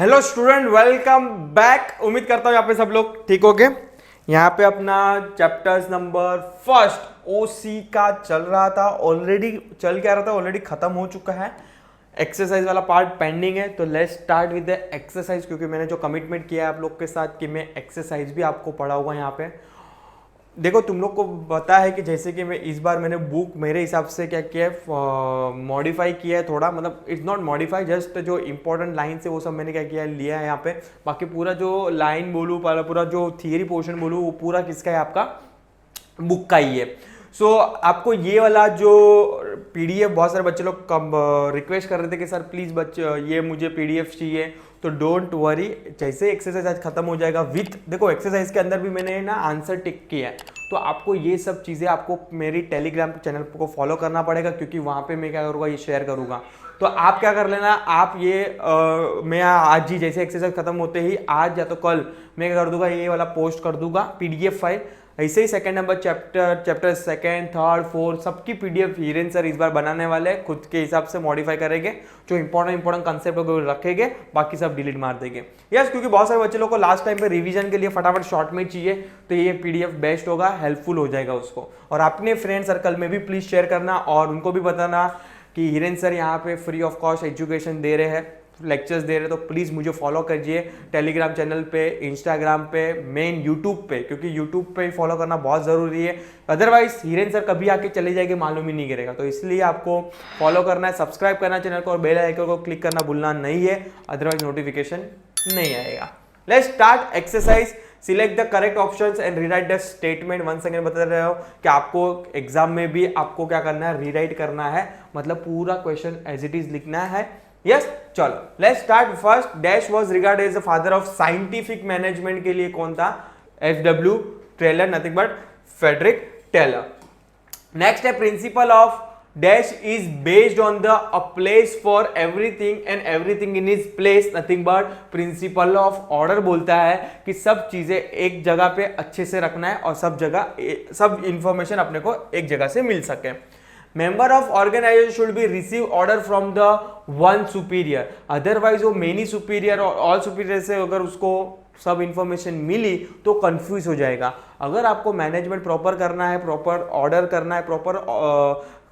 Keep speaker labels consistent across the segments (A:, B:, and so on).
A: Hello student, welcome back. उम्मीद करता हूँ यहाँ पे सब लोग ठीक हो गए। यहाँ पे अपना चैप्टर्स नंबर फर्स्ट ओसी का चल रहा था, ऑलरेडी चल क्या रहा था, ऑलरेडी खत्म हो चुका है। एक्सरसाइज वाला पार्ट पेंडिंग है, तो let's start with the exercise, क्योंकि मैंने जो कमिटमेंट किया है आप लोग के साथ कि मैं एक्सरसाइज भी आपको पढ़ाऊंगा। यहाँ पे देखो, तुम लोग को पता है कि जैसे कि मैं इस बार मैंने बुक मेरे हिसाब से क्या किया है, मॉडिफाई किया है थोड़ा, मतलब इट्स नॉट मॉडिफाई, जस्ट जो इंपॉर्टेंट लाइन है वो सब मैंने क्या किया है, लिया है यहाँ पे। बाकी पूरा जो लाइन बोलूँ, पूरा जो थियरी पोर्शन बोलूँ, वो पूरा किसका है, आपका बुक का ही है। सो आपको ये वाला जो पीडीएफ, बहुत सारे बच्चे लोग कम रिक्वेस्ट कर रहे थे कि सर प्लीज़ बच्चे ये मुझे पीडीएफ चाहिए, तो डोंट वरी, जैसे एक्सरसाइज आज खत्म हो जाएगा विथ, देखो एक्सरसाइज के अंदर भी मैंने ना आंसर टिक किया है, तो आपको ये सब चीज़ें आपको मेरी टेलीग्राम चैनल को फॉलो करना पड़ेगा, क्योंकि वहाँ पे मैं क्या करूँगा, ये शेयर करूँगा। तो आप क्या कर लेना, आप ये मैं आज ही जैसे एक्सरसाइज खत्म होते ही आज या तो कल मैं क्या कर दूंगा, ये वाला पोस्ट कर दूंगा पीडीएफ फाइल। ऐसे ही second number chapter second third fourth सबकी पीडीएफ हीरेन सर इस बार बनाने वाले हैं, खुद के हिसाब से मॉडिफाई करेंगे, जो इंपॉर्टेंट कंसेप्ट को रखेंगे, बाकी सब डिलीट मार देंगे। यस, क्योंकि बहुत सारे बच्चे लोग को लास्ट टाइम पे रिवीजन के लिए फटाफट शॉर्ट में चाहिए, तो ये पीडीएफ बेस्ट होगा, हेल्पफुल हो जाएगा उसको। और अपने फ्रेंड सर्कल में भी प्लीज शेयर करना और उनको भी बताना कि हिरेन सर यहाँ पे फ्री ऑफ कॉस्ट एजुकेशन दे रहे हैं, लेक्चर्स दे रहे हैं, तो प्लीज़ मुझे फॉलो करिए टेलीग्राम चैनल पे, इंस्टाग्राम पे, मेन यूट्यूब पे, क्योंकि यूट्यूब पे फॉलो करना बहुत ज़रूरी है। अदरवाइज हिरेन सर कभी आके चले जाएंगे मालूम ही नहीं करेगा, तो इसलिए आपको फॉलो करना है, सब्सक्राइब करना है चैनल को और बेल आइकन को क्लिक करना भूलना नहीं है, अदरवाइज नोटिफिकेशन नहीं आएगा। Let's start exercise. Select the correct options and rewrite the statement. One second बता रहे हो कि आपको एग्जाम में भी आपको क्या करना है, रीराइट करना है, मतलब पूरा क्वेश्चन एज इट इज लिखना है। यस, चलो let's start. First, dash was regarded as the father of scientific management के लिए कौन था, FW Taylor, nothing but Frederick Taylor. Next है, principle of dash is based on the a place for everything and everything in is place, nothing but principle of order बोलता है कि सब चीजें एक जगह पे अच्छे से रखना है और सब जगह सब इंफॉर्मेशन अपने को एक जगह से मिल सके। Member of organization should be receive order from the one superior, otherwise वो मेनी सुपीरियर और ऑल सुपीरियर से अगर उसको सब इंफॉर्मेशन मिली तो कंफ्यूज हो जाएगा। अगर आपको मैनेजमेंट प्रॉपर करना है, प्रॉपर ऑर्डर करना है, प्रॉपर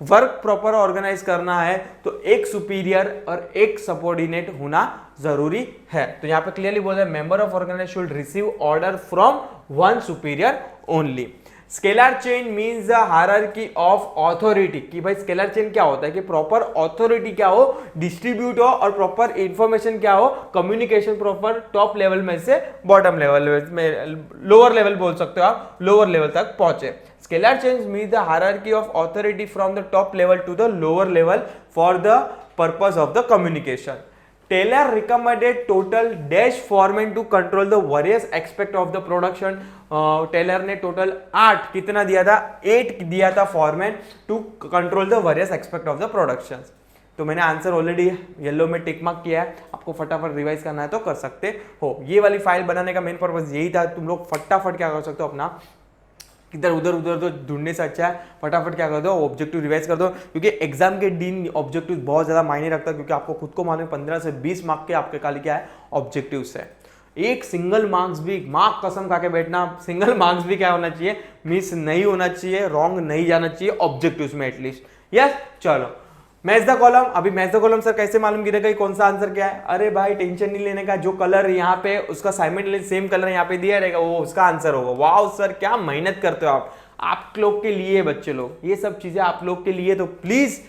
A: वर्क प्रॉपर ऑर्गेनाइज करना है, तो एक सुपीरियर और एक सबऑर्डिनेट होना जरूरी है। तो यहाँ पे क्लियरली बोल रहे हैं, member of organization should receive order from one superior only. Scalar chain means the hierarchy of authority, कि भाई स्केलर चेन क्या होता है कि प्रॉपर ऑथोरिटी क्या हो, डिस्ट्रीब्यूट हो, और प्रॉपर इंफॉर्मेशन क्या हो, कम्युनिकेशन प्रॉपर टॉप लेवल में से बॉटम लेवल में, लोअर लेवल बोल सकते हो आप, लोअर लेवल तक पहुंचे। Scalar change means the hierarchy of authority from the top level to the lower level for the purpose of the communication. Taylor recommended total dash foreman to control the various aspect of the production. Taylor ने total 8 कितना दिया था, 8 दिया था foreman to control the various aspect of the production. तो मैंने answer already yellow में tick mark किया है, आपको फटाफट रिवाइज करना है तो कर सकते हो। ये वाली फाइल बनाने का मेन पर्पस यही था, तुम लोग फटाफट क्या कर सकते हो, अपना इधर उधर तो ढूंढने से अच्छा है फटाफट क्या कर दो, ऑब्जेक्टिव रिवाइज कर दो, क्योंकि एग्जाम के दिन ऑब्जेक्टिव बहुत ज्यादा मायने रखता है, क्योंकि आपको खुद को मालूम है 15 से 20 मार्क के आपके खाली क्या है, ऑब्जेक्टिव है। एक सिंगल मार्क्स भी, मार्क कसम खा के बैठना, सिंगल मार्क्स भी क्या होना चाहिए, मिस नहीं होना चाहिए, रॉन्ग नहीं जाना चाहिए ऑब्जेक्टिव्स में एटलीस्ट। यस, चलो मैच द कॉलम। अभी मैच द कॉलम सर कैसे मालूम गिरेगा कौन सा आंसर क्या है, अरे भाई टेंशन नहीं लेने का, जो कलर यहाँ पे उसका साइमल्टेनियस सेम कलर यहाँ पे दिया रहेगा वो उसका आंसर होगा। वाह सर क्या मेहनत करते हो आप लोग के लिए, बच्चे लोग, ये सब चीजें आप लोग के लिए, तो प्लीज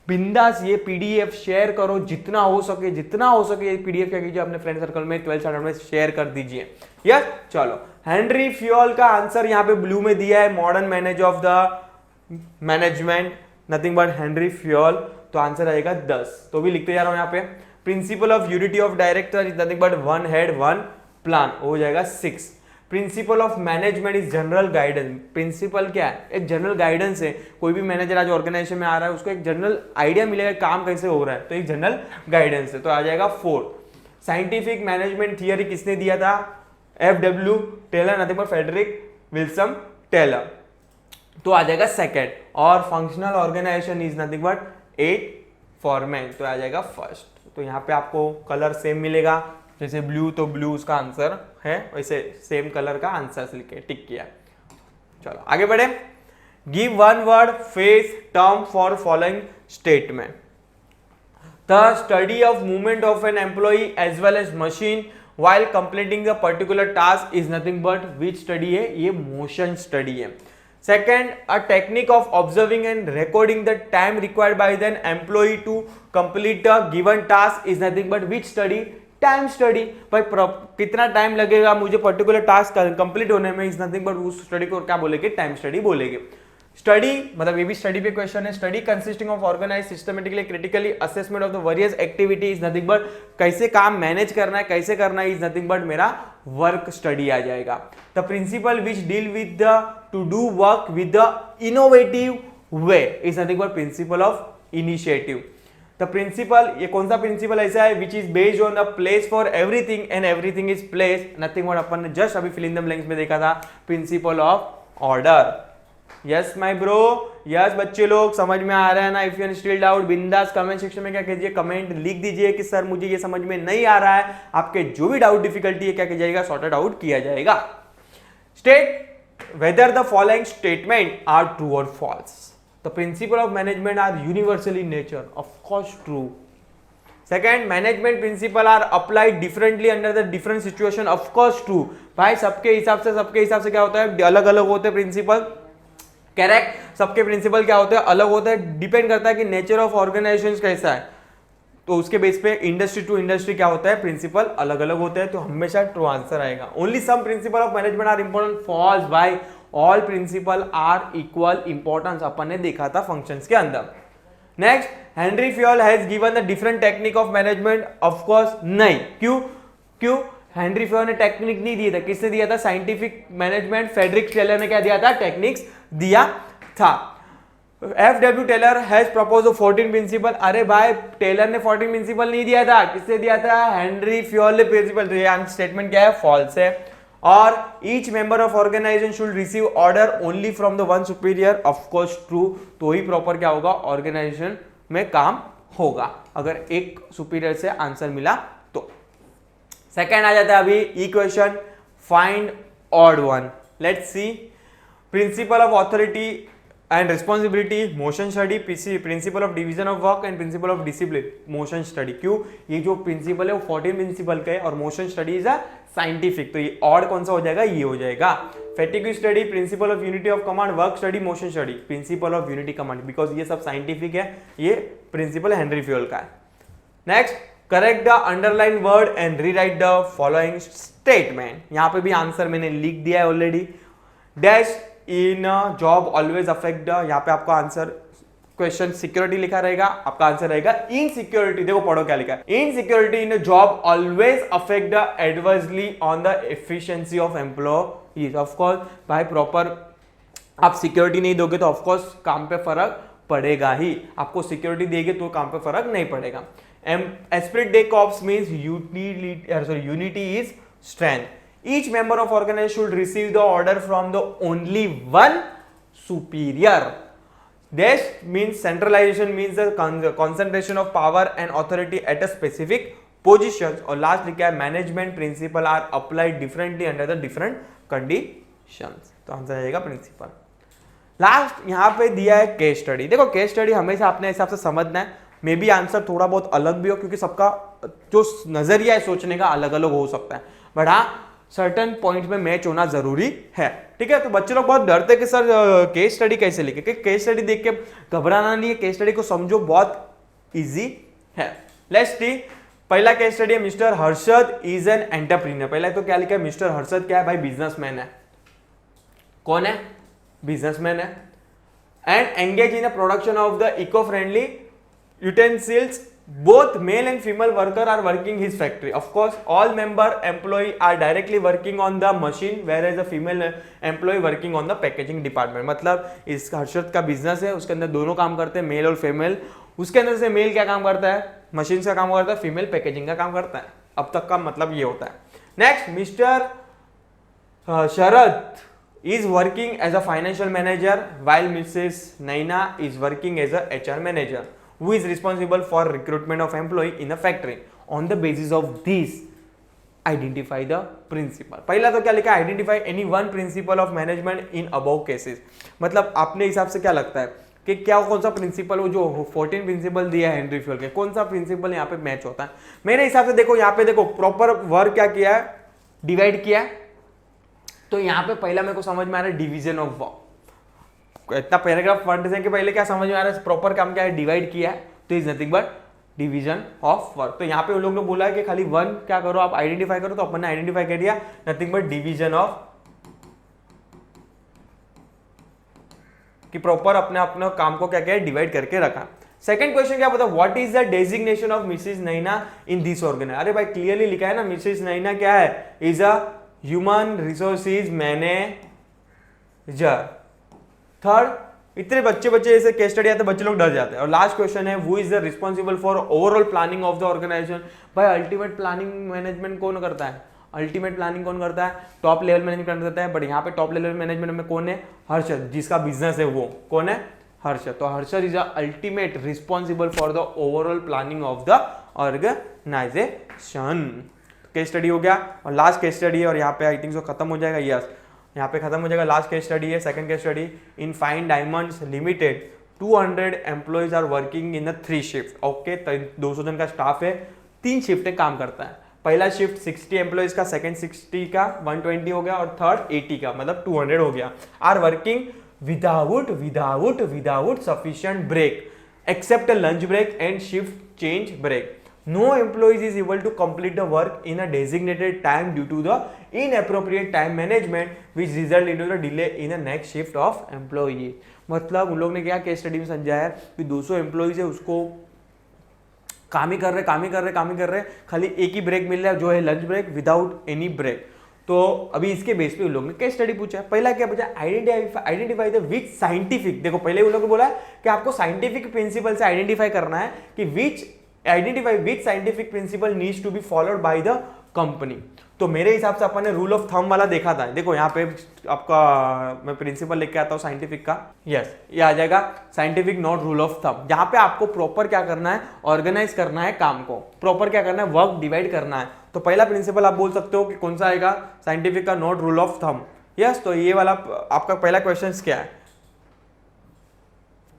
A: बिंदास ये पीडीएफ शेयर करो, जितना हो सके ये पीडीएफ क्या कीजिए अपने फ्रेंड सर्कल में 12th स्टैंडर्ड में शेयर कर दीजिए। यस, चलो हेनरी फ्यूल का आंसर यहाँ पे ब्लू में दिया है, modern manager of the management, nothing but Henry fuel, तो आंसर आएगा 10, तो भी लिखते जा रहा हूं यहाँ पे। Principle of unity of director is nothing but one head one plan, हो जाएगा 6। Principle of management is general guidance, principle क्या है, एक जनरल गाइडेंस है, कोई भी मैनेजर आज ऑर्गेनाइजेशन में आ रहा है उसको एक जनरल आइडिया मिलेगा काम कैसे हो रहा है, तो एक जनरल गाइडेंस है, तो आ जाएगा 4। साइंटिफिक मैनेजमेंट थियरी किसने दिया था, FW Taylor, nothing but Frederick Wilson Taylor, तो आ जाएगा 2nd। और functional organization is nothing but 8 foreman, तो आ जाएगा 1st। तो यहाँ पे आपको कलर सेम मिलेगा, जैसे ब्लू तो ब्लू उसका आंसर है, वैसे सेम कलर का आंसर लिखे टिक किया। चलो आगे बढ़े। Give one word face term for following statement. The study of movement of an employee as well as machine while completing the particular task is nothing but which study है, ये motion study है। Second, a technique of observing and recording the time required by the employee to complete a given task is nothing but which study, time study. भाई कितना time लगेगा मुझे particular task complete होने में, is nothing but उस study को क्या बोलेंगे, टाइम स्टडी बोलेंगे। स्टडी मतलब ये भी स्टडी पे क्वेश्चन है। Study consisting of organize systematically critically assessment of the various activity is nothing but कैसे काम मैनेज करना है, कैसे करना है, इज नथिंग बट मेरा वर्क स्टडी आ जाएगा। The principle which deal with the to do work with the innovative way is nothing but principle of initiative. The principle, ये कौन सा प्रिंसिपल ऐसा है, which is based on the place for everything and everything is place, nothing but अपन ने just अभी fill in the blanks में देखा था, principal of order. Yes my bro, yes बच्चे लोग समझ में आ रहा है ना। इफ यू स्टिल डाउट बिंदास कमेंट सेक्शन में क्या कीजिए, कमेंट लिख दीजिए कि सर मुझे ये समझ में नहीं आ रहा है। आपके जो भी डाउट डिफिकल्टी है क्या किया जाएगा, सॉर्टेड आउट किया जाएगा। State whether the following statement are true और false. The principle of management are universal in nature, of course true. Second, management principle are applied differently under the different situation, of course true. भाई सबके हिसाब से क्या होता है, अलग अलग होते हैं प्रिंसिपल, करेक्ट। सबके प्रिंसिपल क्या होते हैं, अलग होता है, डिपेंड करता है कि नेचर ऑफ ऑर्गेनाइजेशन कैसा है, तो उसके बेस पे इंडस्ट्री टू इंडस्ट्री क्या होता है, प्रिंसिपल अलग अलग होते हैं, तो हमेशा ट्रू आंसर आएगा। Only some principle of management are important, false भाई। All principle are equal importance, अपन ने देखा था फंक्शंस के अंदर। Next, Henry Fayol has given the different technique of management, of course नहीं। क्यों हेनरी फ्यूल ने टेक्निक नहीं दिया था, किसने दिया था, साइंटिफिक मैनेजमेंट फ्रेडरिक टेलर ने क्या दिया था, टेक्निक्स दिया था। FW Taylor has proposed 14 principle, अरे भाई टेलर ने 14 प्रिंसिपल नहीं दिया था, किसने दिया था, हेनरी फ्यूल ने प्रिंसिपल। तो ये स्टेटमेंट क्या है, फॉल्स है। और each member of organization should receive order only from the one superior, of course true. तो ही प्रॉपर क्या होगा, ऑर्गेनाइजेशन में काम होगा, अगर एक सुपीरियर से आंसर मिला तो। सेकेंड आ जाता है अभी equation, find odd one. Let's see, principle of authority and responsibility, motion study. Principle of division of work and principle of discipline, motion study. क्यों, ये जो प्रिंसिपल है वो 14 प्रिंसिपल का है और motion study is a scientific, तो ये ऑड कौन सा हो जाएगा, ये हो जाएगा। Fatigue study, principal of unity of command, work study, motion study, principal of unity command, because ये सब साइंटिफिक है, ये प्रिंसिपल हेनरी फ्यूल का है। Next, correct the underline word and rewrite the following statement. यहां पे भी आंसर मैंने लिख दिया है already. Dash in job always affect the, यहाँ पे आपका आंसर क्वेश्चन सिक्योरिटी लिखा रहेगा, आपका आंसर रहेगा इनसिक्योरिटी। देखो पढ़ो क्या लिखा है, insecurity in job always affect the adversely on the efficiency of employees. Of course भाई प्रॉपर आप सिक्योरिटी नहीं दोगे तो ऑफ कोर्स काम पे फर्क पड़ेगा ही, आपको सिक्योरिटी देंगे तो काम पे फर्क नहीं पड़ेगा। Spirit day corps means unity is strength. Each member of organization should receive the order from the only one superior. This means centralization means the concentration of power and authority at a specific positions. और last लिखा है management principle are applied differently under the different conditions. तो answer आएगा principal. Last यहाँ पे दिया है case study. देखो केस स्टडी हमेशा अपने हिसाब से समझना है, मे बी आंसर थोड़ा बहुत अलग भी हो क्योंकि सबका जो नजरिया है सोचने का अलग अलग हो सकता है, बट हाँ सर्टन पॉइंट में मैच होना जरूरी है। ठीक है, तो बच्चे लोग बहुत डरते कि सर केस स्टडी कैसे लिखे, कि केस स्टडी देख के घबराना नहीं है, केस स्टडी को समझो, बहुत इजी है। लेट्स सी, पहला केस स्टडी है mister Harshad is an entrepreneur. पहला तो क्या लिखा है, मिस्टर हर्षद क्या है भाई, बिजनेसमैन है। कौन है, बिजनेसमैन है। And engage in the production of the eco friendly utensils. Both male and female worker are working his factory. Of course, all member employee are directly working on the machine, whereas the female employee working on the packaging department. मतलब इस हर्षद का business है, उसके अंदर दोनों काम करते हैं, मेल और फीमेल। उसके अंदर से मेल क्या काम करता है, मशीन का काम करता है, फीमेल पैकेजिंग का काम करता है। अब तक का मतलब ये होता है। Next, mister Sharad is working as a financial manager while Mrs. Naina is working as a HR manager. Who is responsible for recruitment of employee in a factory? On the basis of these identify the principle. पहला तो क्या लिखा है, identify any one principle of management in above cases. मतलब अपने हिसाब से क्या लगता है कि क्या कौन सा प्रिंसिपल, वो जो 14 प्रिंसिपल दिया है हेनरी फ्यूल के, कौन सा प्रिंसिपल यहाँ पे मैच होता है। मेरे हिसाब से देखो यहाँ पे देखो प्रॉपर वर्क क्या किया है, डिवाइड किया है। तो यहाँ पे पहला मेरे को समझ में आ रहा है डिवीजन ऑफ वर्क। इतना पैराग्राफ पढ़ने के पहले क्या समझ में आ रहा है, प्रॉपर काम क्या है, डिवाइड किया है, तो is nothing but division of work. तो यहाँ पे उन लोगों ने बोला है कि खाली वन क्या करो, आप आइडेंटिफाई करो, तो अपन ने आइडेंटिफाई कर दिया, नथिंग बट डिवीजन ऑफ, कि प्रॉपर अपने अपने काम को क्या क्या डिवाइड करके रखा। सेकंड क्वेश्चन क्या बता, what is the designation of Mrs Naina in this organization. अरे भाई क्लियरली लिखा है ना, मिसेस नैना क्या है, is a human resources manager. Third, इतने बच्चे ऐसे केस स्टडी आते बच्चे लोग डर जाते हैं। और लास्ट क्वेश्चन है, who is the responsible for overall planning of the organization. भाई अल्टीमेट प्लानिंग मैनेजमेंट कौन करता है, अल्टीमेट प्लानिंग कौन करता है, टॉप लेवल मैनेजमेंट करता है। बट यहाँ पे टॉप लेवल मैनेजमेंट में कौन है, हर्षद, जिसका बिजनेस है वो कौन है, हर्षद। तो Harshad is ultimate responsible for the overall planning of the organization. Case study हो गया और लास्ट केस स्टडी है, और यहाँ पे आई थिंक सो खत्म हो जाएगा। यस, यहाँ पे खत्म हो जाएगा। लास्ट केस स्टडी है, second case study. In fine diamonds limited 200 employees are working in 3 shift. Okay, 200 जन का स्टाफ है, 3 शिफ्ट काम करता है। पहला शिफ्ट 60 एम्प्लॉइज का, सेकंड 60 का 120 हो गया, और थर्ड 80 का मतलब 200 हो गया। Are working without sufficient break except lunch break and shift change break. No employee is able to complete the work in a designated time due to the inappropriate time management which result into the delay in the next shift of employee। मतलब उन लोग ने क्या case study में समझाया है कि 200 employees है, उसको काम ही कर रहे, खाली एक ही ब्रेक मिल रहा है जो है lunch break, without any break. तो अभी इसके बेस पे उन लोग ने केस स्टडी पूछा है। पहला क्या पूछा, आइडेंटिफाई द विच साइंटिफिक। देखो पहले उन लोग ने बोला कि आपको साइंटिफिक प्रिंसिपल से आइडेंटिफाई करना है कि identify which scientific principle needs to be followed by the company. तो मेरे हिसाब से अपन ने रूल ऑफ थंब वाला देखा था। देखो यहाँ पे आपका मैं प्रिंसिपल लेके आता हूँ साइंटिफिक का। यस, ये आ जाएगा scientific not rule of thumb. यहाँ पे आपको प्रॉपर क्या करना है, ऑर्गेनाइज करना है काम को, प्रॉपर क्या करना है, वर्क डिवाइड करना है। तो पहला प्रिंसिपल आप बोल सकते हो कि कौन सा आएगा, साइंटिफिक का not rule of thumb. Yes, तो ये वाला आपका पहला क्वेश्चन क्या है,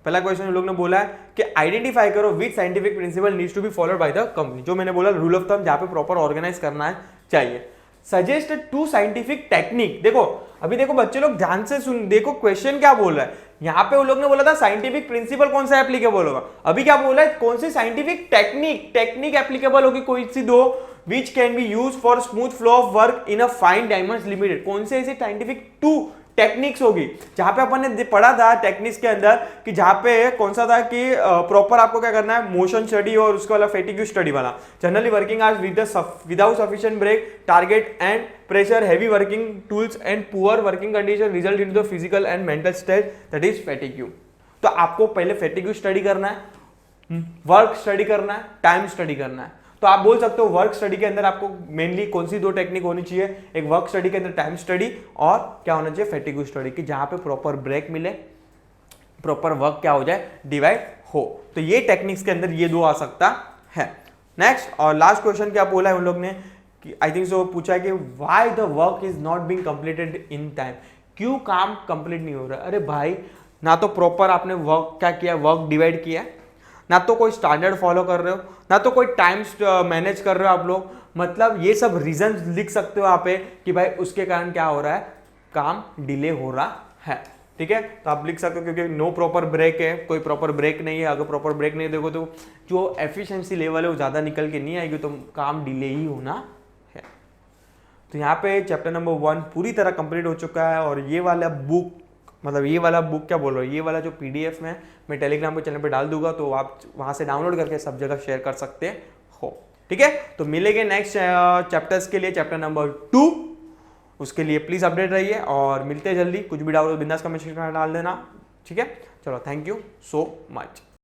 A: पहला क्वेश्चन लोग ने बोला है कि आइडेंटिफाई करो which scientific principle needs to be followed by the company. जो मैंने बोला रूल ऑफ थंब, जहां पे प्रॉपर ऑर्गेनाइज करना है चाहिए। Suggest 2 scientific technique. देखो अभी देखो बच्चे लोग ध्यान से सुन, देखो क्वेश्चन क्या बोल रहा है। यहाँ पे उन लोग ने बोला था साइंटिफिक प्रिंसिपल कौन सा एप्लीकेबल होगा, अभी क्या बोला है, कौन सी साइंटिफिक टेक्निक एप्लीकेबल होगी, कोई सी दो, which can be use for smooth flow of work in a fine diamonds limited. कौन से ऐसी साइंटिफिक 2 टेक्निक्स होगी, जहां पे अपन ने पढ़ा था टेक्निक्स के अंदर कि जहां पे कौन सा था कि प्रॉपर आपको क्या करना है, मोशन स्टडी और उसके वाला फैटिग्यू स्टडी वाला, generally working hours without sufficient break, target and pressure, heavy working tools and poor working condition result into the physical and mental state that is fatigue. तो आपको पहले फैटिग्यू स्टडी करना है, work study करना है, time study करना है। तो आप बोल सकते हो वर्क स्टडी के अंदर आपको मेनली कौन सी 2 टेक्निक होनी चाहिए, एक वर्क स्टडी के अंदर टाइम स्टडी, और क्या होना चाहिए, फैटिग्यू स्टडी, कि जहां पे प्रॉपर ब्रेक मिले, प्रॉपर वर्क क्या हो जाए, डिवाइड हो। तो ये टेक्निक्स के अंदर ये 2 आ सकता है। नेक्स्ट और लास्ट क्वेश्चन क्या बोला है उन लोग ने कि आई थिंक सो पूछा है कि why the work is not being completed in time. क्यों काम कंप्लीट नहीं हो रहा। अरे भाई ना तो प्रॉपर आपने वर्क क्या किया, वर्क डिवाइड किया, ना तो कोई स्टैंडर्ड फॉलो कर रहे हो, ना तो कोई टाइम मैनेज कर रहे हो आप लोग। मतलब ये सब रीजन लिख सकते हो आप कि भाई उसके कारण क्या हो रहा है, काम डिले हो रहा है। ठीक है, तो आप लिख सकते हो क्योंकि नो प्रॉपर ब्रेक है, कोई प्रॉपर ब्रेक नहीं है। अगर प्रॉपर ब्रेक नहीं देखो तो जो एफिशिएंसी लेवल है वो ज़्यादा निकल के नहीं आएगी, तो काम डिले ही होना है। तो यहाँ पे चैप्टर नंबर 1 पूरी तरह कंप्लीट हो चुका है। और ये वाला बुक, मतलब ये वाला बुक क्या बोल रहा हूँ, ये वाला जो PDF में मैं टेलीग्राम के चैनल पे डाल दूंगा, तो आप वहाँ से डाउनलोड करके सब जगह शेयर कर सकते हो। ठीक है, तो मिलेंगे नेक्स्ट चैप्टर्स के लिए, चैप्टर नंबर 2। उसके लिए प्लीज़ अपडेट रहिए और मिलते हैं जल्दी। कुछ भी डाउट हो बिंदास कमेंट सेक्शन में डाल देना। ठीक है, चलो, थैंक यू सो मच।